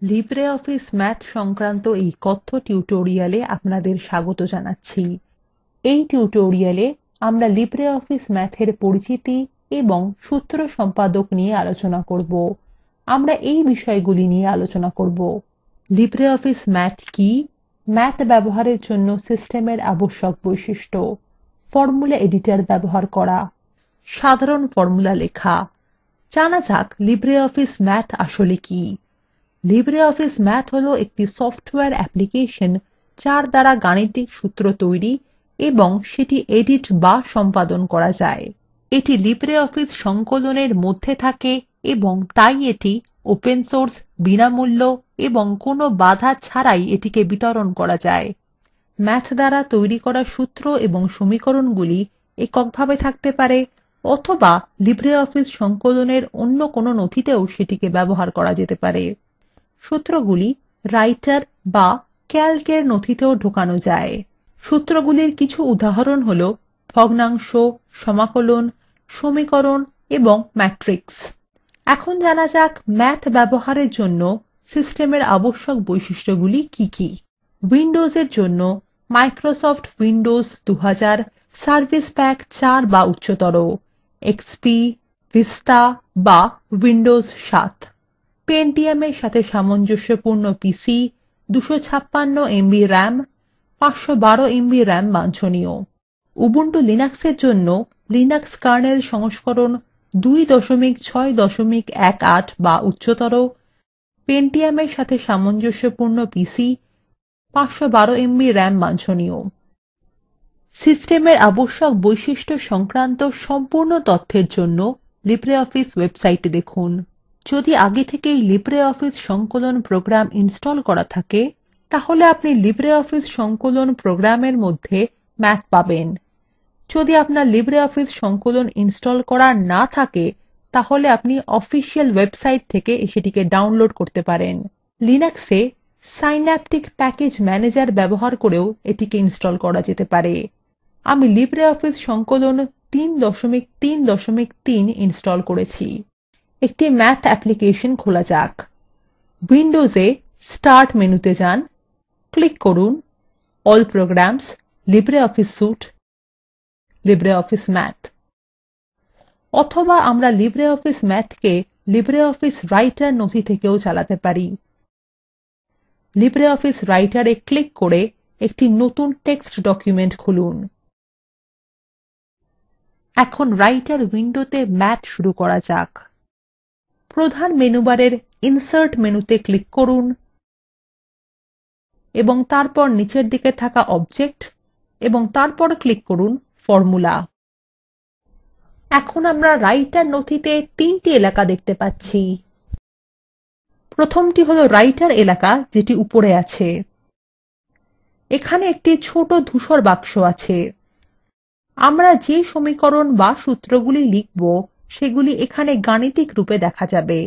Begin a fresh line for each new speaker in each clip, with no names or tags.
LibreOffice math সংক্রান্ত এই কথ্য টিউটোরিয়ালে আপনাদের স্বাগত জানাচ্ছি। এই টিউটোরিয়ালে আমরা লিব্রিঅফিস ম্যাথের পরিচিতি এবং সূত্র সম্পাদক নিয়ে আলোচনা করব। আমরা এই বিষয়গুলি নিয়ে আলোচনা করব: লিব্রিঅফিস ম্যাথ কি, ম্যাথ ব্যবহারের জন্য সিস্টেমের আবশ্যক বৈশিষ্ট্য, ফর্মুলা এডিটর ব্যবহার করা, সাধারণ ফর্মুলা লেখা। জানা যাক লিব্রিঅফিস ম্যাথ আসলে কি। লিব্রিঅফিস ম্যাথ হলো একটি সফটওয়্যার অ্যাপ্লিকেশন যার দ্বারা গাণিতিক সূত্র তৈরি এবং সেটি এডিট বা সম্পাদন করা যায়। এটি লিব্রিঅফিস সংকলনের মধ্যে থাকে এবং তাই এটি ওপেন সোর্স, বিনামূল্য এবং কোনো বাধা ছাড়াই এটিকে বিতরণ করা যায়। ম্যাথ দ্বারা তৈরি করা সূত্র এবং সমীকরণগুলি এককভাবে থাকতে পারে অথবা লিব্রিঅফিস সংকলনের অন্য কোনো নথিতেও সেটিকে ব্যবহার করা যেতে পারে। সূত্রগুলি রাইটার বা ক্যালকের নথিতেও ঢোকানো যায়। সূত্রগুলির কিছু উদাহরণ হল ভগ্নাংশ, সমাকলন, সমীকরণ এবং ম্যাট্রিক্স। এখন জানা যাক ম্যাথ ব্যবহারের জন্য সিস্টেমের আবশ্যক বৈশিষ্ট্যগুলি কি কি। উইন্ডোজের জন্য মাইক্রোসফট উইন্ডোজ 2000, সার্ভিস প্যাক 4 বা উচ্চতর, এক্সপি, ভিস্তা বা উইন্ডোজ 7। পেন্টিয়ামের সাথে সামঞ্জস্যপূর্ণ পিসি, 256 এমবি র্যাম, 512 এমবি র্যাম বাঞ্ছনীয়। উবুন্টু লিনাক্সের জন্য লিনাক্স কার্নেল সংস্করণ 2.6.18 বা উচ্চতর, পেন্টিয়ামের সাথে সামঞ্জস্যপূর্ণ পিসি, 512 এমবি র্যাম বাঞ্ছনীয়। সিস্টেমের আবশ্যক বৈশিষ্ট্য সংক্রান্ত সম্পূর্ণ তথ্যের জন্য লিব্রিঅফিস ওয়েবসাইটে দেখুন। যদি আগে থেকেই লিব্রিঅফিস সংকলন প্রোগ্রাম ইনস্টল করা থাকে তাহলে আপনি লিব্রিঅফিস সংকলন প্রোগ্রামের মধ্যে ম্যাথ পাবেন। যদি আপনার লিব্রিঅফিস সংকলন ইনস্টল করা না থাকে তাহলে আপনি অফিসিয়াল ওয়েবসাইট থেকে সেটিকে ডাউনলোড করতে পারেন। লিনাক্সে সিন্যাপটিক প্যাকেজ ম্যানেজার ব্যবহার করেও এটিকে ইনস্টল করা যেতে পারে। আমি লিব্রিঅফিস সংকলন 3.3.3 ইনস্টল করেছি। একটি ম্যাথ অ্যাপ্লিকেশন খোলা যাক। উইন্ডোজে স্টার্ট মেনুতে যান, ক্লিক করুন all programs, LibreOffice sweet, LibreOffice math. অথবা আমরা লিব্রিঅফিস ম্যাথকে লিব্রিঅফিস রাইটার নথি থেকেও চালাতে পারি। লিব্রিঅফিস রাইটারে ক্লিক করে একটি নতুন টেক্সট ডকুমেন্ট খুলুন। এখন রাইটার উইন্ডোতে ম্যাথ শুরু করা যাক। প্রধান মেনুবারের ইনসার্ট মেনুতে ক্লিক করুন এবং তারপর নিচের দিকে থাকা অবজেক্ট এবং তারপর ক্লিক করুন ফর্মুলা। এখন আমরা রাইটার নথিতে তিনটি এলাকা দেখতে পাচ্ছি। প্রথমটি হলো রাইটার এলাকা, যেটি উপরে আছে। এখানে একটি ছোট ধূসর বাক্স আছে। আমরা যে সমীকরণ বা সূত্রগুলি লিখব সেগুলি এখানে গাণিতিক রূপে দেখা যাবে।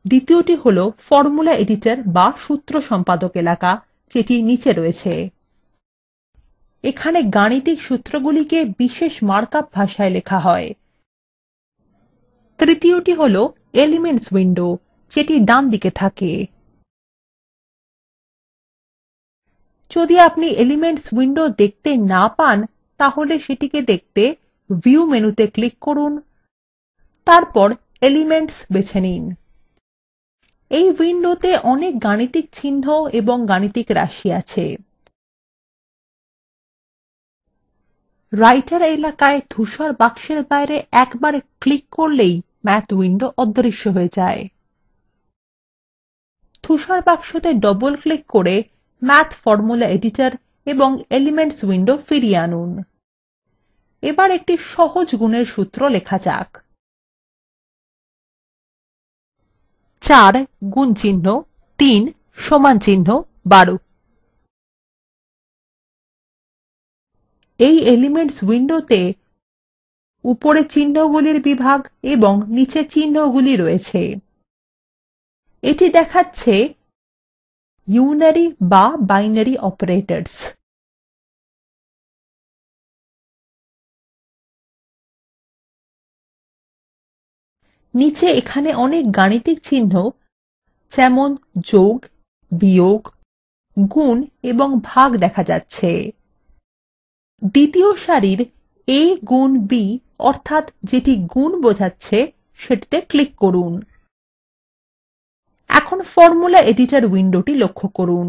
দ্বিতীয়টি হল ফর্মুলা এডিটর বা সূত্র সম্পাদক এলাকা, যেটি নিচে রয়েছে। এখানে গাণিতিক সূত্রগুলিকে বিশেষ মার্কআপ ভাষায় লেখা হয়। তৃতীয়টি হল এলিমেন্টস উইন্ডো, যেটি ডান দিকে থাকে। যদি আপনি এলিমেন্টস উইন্ডো দেখতে না পান তাহলে সেটিকে দেখতে ভিউ মেনুতে ক্লিক করুন, তারপর এলিমেন্টস বেছে নিন। এই উইন্ডোতে অনেক গাণিতিক চিহ্ন এবং গাণিতিক রাশি আছে। রাইটার এলাকায় ধূসর বাক্সের বাইরে একবার ক্লিক করলেই ম্যাথ উইন্ডো অদৃশ্য হয়ে যায়। ধূসর বাক্সতে ডবল ক্লিক করে ম্যাথ ফর্মুলা এডিটর এবং এলিমেন্টস উইন্ডো ফিরিয়ে আনুন। এবার একটি সহজ গুণের সূত্র লেখা যাক। 4 গুণ চিহ্ন 3 সমান চিহ্ন 12। এই এলিমেন্টস উইন্ডোতে উপরে চিহ্নগুলির বিভাগ এবং নিচে চিহ্নগুলি রয়েছে। এটি দেখাচ্ছে ইউনারি বা বাইনারি অপারেটরস। নিচে এখানে অনেক গাণিতিক চিহ্ন যেমন যোগ, বিয়োগ, গুণ এবং ভাগ দেখা যাচ্ছে। দ্বিতীয় সারির a গুণ b অর্থাৎ যেটি গুণ বোঝাচ্ছে সেটিতে ক্লিক করুন। এখন ফর্মুলা এডিটর উইন্ডোটি লক্ষ্য করুন।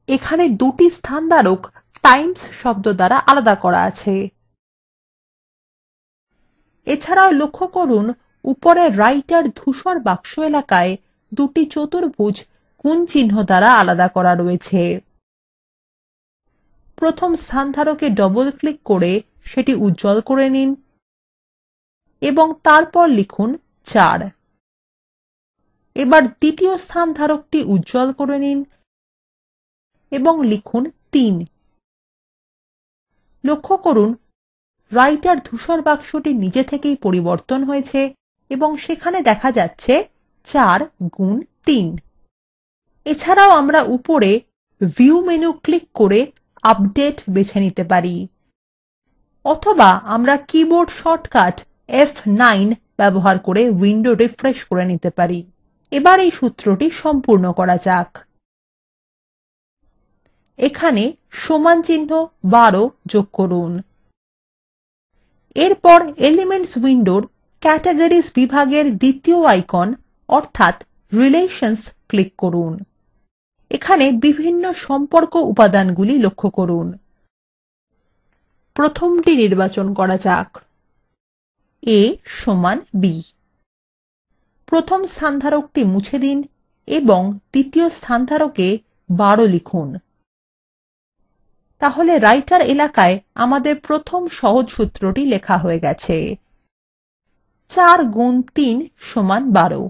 এখানে দুটি স্থানধারক টাইমস শব্দ দ্বারা আলাদা করা আছে। এছাড়াও লক্ষ্য করুন উপরে রাইটার ধূসর বাক্স এলাকায় দুটি চতুর্ভুজ গুণ চিহ্ন দ্বারা আলাদা করা রয়েছে। প্রথম স্থানধারকে ডবল ক্লিক করে সেটি উজ্জ্বল করে নিন এবং তারপর লিখুন 4। এবার দ্বিতীয় স্থানধারকটি উজ্জ্বল করে নিন এবং লিখুন 3। লক্ষ্য করুন রাইটার ধূসর বাক্সটি নিজে থেকেই পরিবর্তন হয়েছে এবং সেখানে দেখা যাচ্ছে 4 গুণ 3। এছাড়াও আমরা উপরে ভিউ মেনু ক্লিক করে আপডেট বেছে নিতে পারি অথবা আমরা কিবোর্ড শর্টকাট F9 ব্যবহার করে উইন্ডো রিফ্রেশ করে নিতে পারি। এবার এই সূত্রটি সম্পূর্ণ করা যাক। এখানে সমান চিহ্ন 12 যোগ করুন। এরপর এলিমেন্টস উইন্ডোর ক্যাটেগরিজ বিভাগের দ্বিতীয় আইকন অর্থাৎ রিলেশনস ক্লিক করুন। এখানে বিভিন্ন সম্পর্ক উপাদানগুলি লক্ষ্য করুন। প্রথমটি নির্বাচন করা যাক, a সমান b। প্রথম স্থানধারকটি মুছে দিন এবং দ্বিতীয় স্থানধারকে 12 লিখুন। তাহলে রাইটার এলাকায় আমাদের প্রথম সহজ সূত্রটি লেখা হয়ে গেছে। 4 গুণ 3 সমান 12।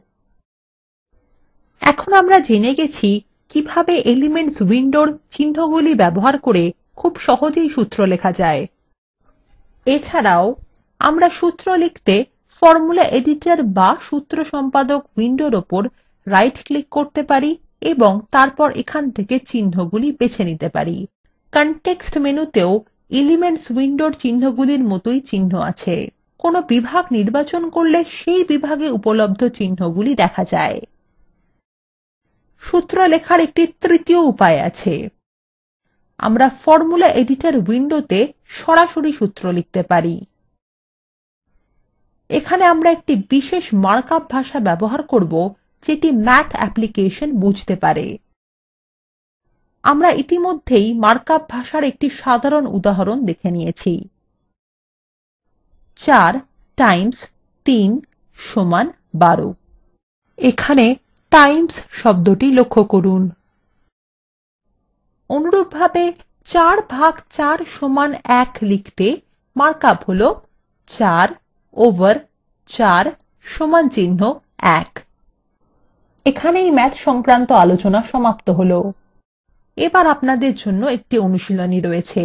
এখন আমরা জেনে গেছি কিভাবে এলিমেন্টস উইন্ডোর চিহ্নগুলি ব্যবহার করে খুব সহজেই সূত্র লেখা যায়। এছাড়াও আমরা সূত্র লিখতে ফর্মুলা এডিটর বা সূত্র সম্পাদক উইন্ডোর উপর রাইট ক্লিক করতে পারি এবং তারপর এখান থেকে চিহ্নগুলি বেছে নিতে পারি। কনটেক্সট মেনুতেও এলিমেন্টস উইন্ডোর চিহ্নগুলির মতোই চিহ্ন আছে। কোনো বিভাগ নির্বাচন করলে সেই বিভাগে উপলব্ধ চিহ্নগুলি দেখা যায়। সূত্র লেখার একটি তৃতীয় উপায় আছে। আমরা ফর্মুলা এডিটর উইন্ডোতে সরাসরি সূত্র লিখতে পারি। এখানে আমরা একটি বিশেষ মার্কআপ ভাষা ব্যবহার করব যেটি ম্যাথ অ্যাপ্লিকেশন বুঝতে পারে। আমরা ইতিমধ্যেই মার্কআপ ভাষার একটি সাধারণ উদাহরণ দেখে নিয়েছি। 4 টাইমস 3 সমান 12। এখানে টাইমস শব্দটি লক্ষ্য করুন। অনুরূপভাবে 4 ভাগ 4 সমান 1 লিখতে মার্কআপ হল 4 ওভার 4 সমান চিহ্ন 1। এখানেই ম্যাথ সংক্রান্ত আলোচনা সমাপ্ত হলো। এবার আপনাদের জন্য একটি অনুশীলনী রয়েছে।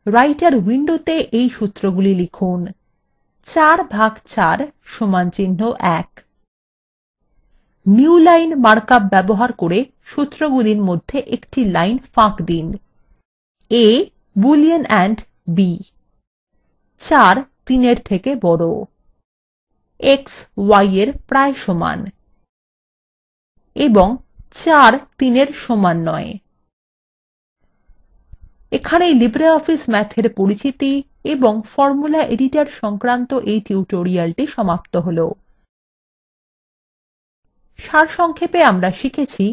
রাইটার উইন্ডোতে এই সূত্রগুলি লিখুন। 4 ভাগ 4 সমান চিহ্ন 1। নিউ লাইন মার্কআপ ব্যবহার করে সূত্রগুলির মধ্যে একটি লাইন ফাঁক দিন। a Boolean and b। 4 3 এর থেকে বড়। x y এর প্রায় সমান এবং 4 3 এর সমান নয়। এখানেই লিব্রিঅফিস ম্যাথের পরিচিতি এবং ফর্মুলা এডিটর সংক্রান্ত এই টিউটোরিয়ালটি সমাপ্ত হলো। সারসংক্ষেপে আমরা শিখেছি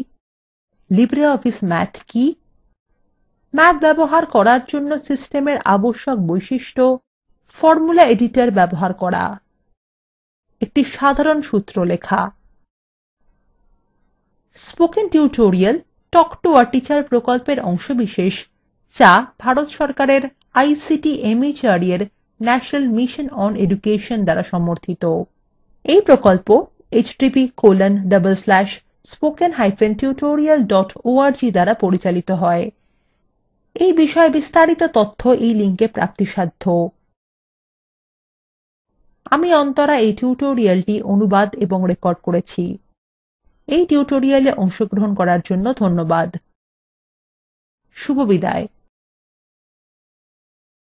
লিব্রিঅফিস ম্যাথ কি, ম্যাথ ব্যবহার করার জন্য সিস্টেমের আবশ্যক বৈশিষ্ট্য, ফর্মুলা এডিটর ব্যবহার করা, একটি সাধারণ সূত্র লেখা। Spoken tutorial talk to a teacher প্রকল্পের অংশবিশেষ যা ভারত সরকারের আইসিটি এমএচআরডি এর ন্যাশনাল মিশন অন এডুকেশন দ্বারা সমর্থিত। এই প্রকল্প http:/spoken-tutorial.org দ্বারা পরিচালিত হয়। এই বিষয়ে বিস্তারিত তথ্য এই লিঙ্কে প্রাপ্তিসাধ্য। আমি অন্তরা এই টিউটোরিয়ালটি অনুবাদ এবং রেকর্ড করেছি। এই টিউটোরিয়ালে অংশগ্রহণ করার জন্য ধন্যবাদ। শুভবিদায়।